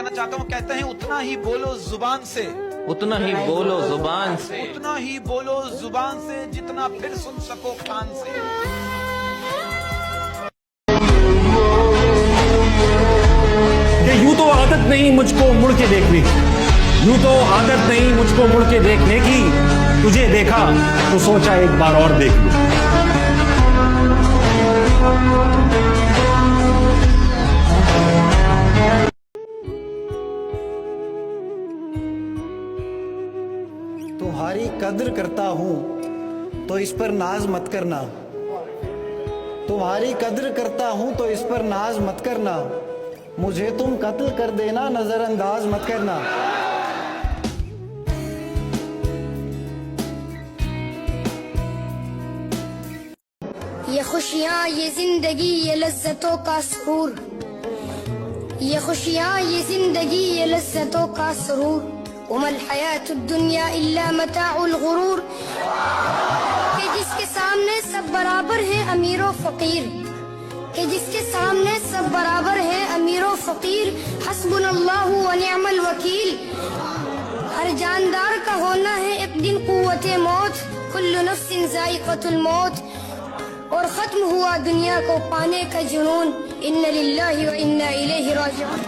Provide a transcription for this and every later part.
कहना चाहता हूँ, कहते हैं उतना ही बोलो जुबान से, उतना ही बोलो जुबान से, उतना ही बोलो जुबान से जितना फिर सुन सको कान से। कि यूं तो आदत नहीं मुझको मुड़ के देखने की, यूं तो आदत नहीं मुझको मुड़ के देखने की, तुझे देखा तो सोचा एक बार और देख लूं। तुम्हारी कद्र करता हूं तो इस पर नाज मत करना, तुम्हारी कद्र करता हूं तो इस पर नाज मत करना, मुझे तुम कत्ल कर देना नजरअंदाज मत करना। ये खुशियाँ ये जिंदगी ये लज्जतों का सुरूर, ये खुशियाँ ये जिंदगी ये लज्जतों का सुरूर, वमल हयातुद दुनिया इल्ला मताउल गुरूर। कि जिसके सामने सब बराबर है अमीर व फकीर, कि जिसके सामने सब बराबर है अमीर व फकीर, हस्बुनल्लाहु व निअमल वकील। हर जानदार का होना है एक दिन कुव्वते मौत, कुल्लु नफ्सिन ज़ाइक़तुल मौत। और खत्म हुआ दुनिया को पाने का जुनून, इन्ना लिल्लाहि व इन्ना इलैहि राजिऊन।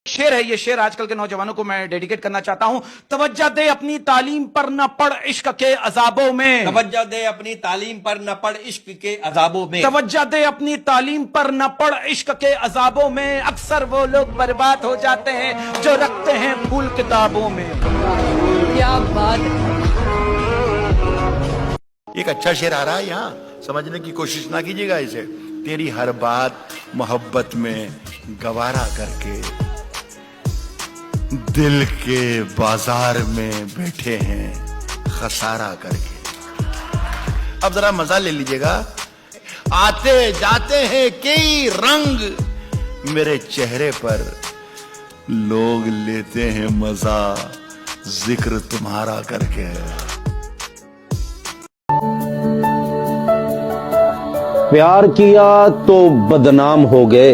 शेर है ये, शेर आजकल के नौजवानों को मैं डेडिकेट करना चाहता हूँ। तवज्जो दे अपनी तालीम पर न पड़ इश्क के अजाबों में, तवज्जो दे अपनी तालीम पर न पड़ इश्क के अजाबों में, तवज्जो दे अपनी तालीम पर न पड़ इश्क के अजाबों में। अक्सर वो लोग बर्बाद हो जाते हैं जो रखते हैं फूल किताबों में। क्या बात। एक अच्छा शेर आ रहा है यहाँ, समझने की कोशिश ना कीजिएगा इसे। तेरी हर बात मोहब्बत में गवारा करके दिल के बाजार में बैठे हैं खसारा करके। अब जरा मजा ले लीजिएगा। आते जाते हैं कई रंग मेरे चेहरे पर, लोग लेते हैं मजा जिक्र तुम्हारा करके। प्यार किया तो बदनाम हो गए,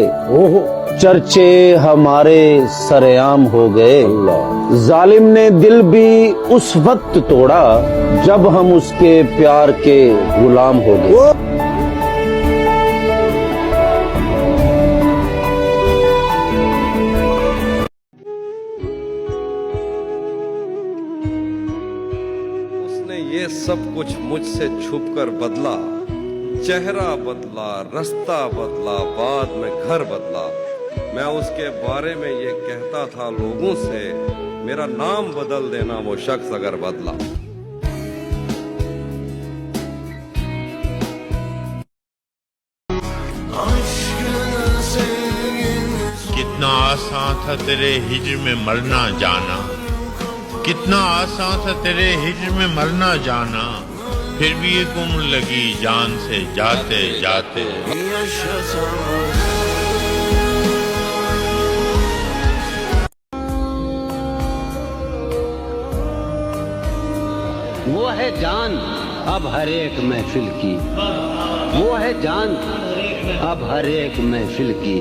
चर्चे हमारे सरेआम हो गए। जालिम ने दिल भी उस वक्त तोड़ा जब हम उसके प्यार के गुलाम हो गए। उसने ये सब कुछ मुझसे छुपकर बदला, चेहरा बदला, रास्ता बदला, बाद में घर बदला। मैं उसके बारे में ये कहता था लोगों से, मेरा नाम बदल देना वो शख्स अगर बदला। कितना आसान था तेरे हिज्र में मरना जाना, कितना आसान था तेरे हिज्र में मरना जाना, फिर भी ये गुम लगी जान से जाते जाते। वो है जान अब हर एक महफिल की, वो है जान अब हर एक महफिल की।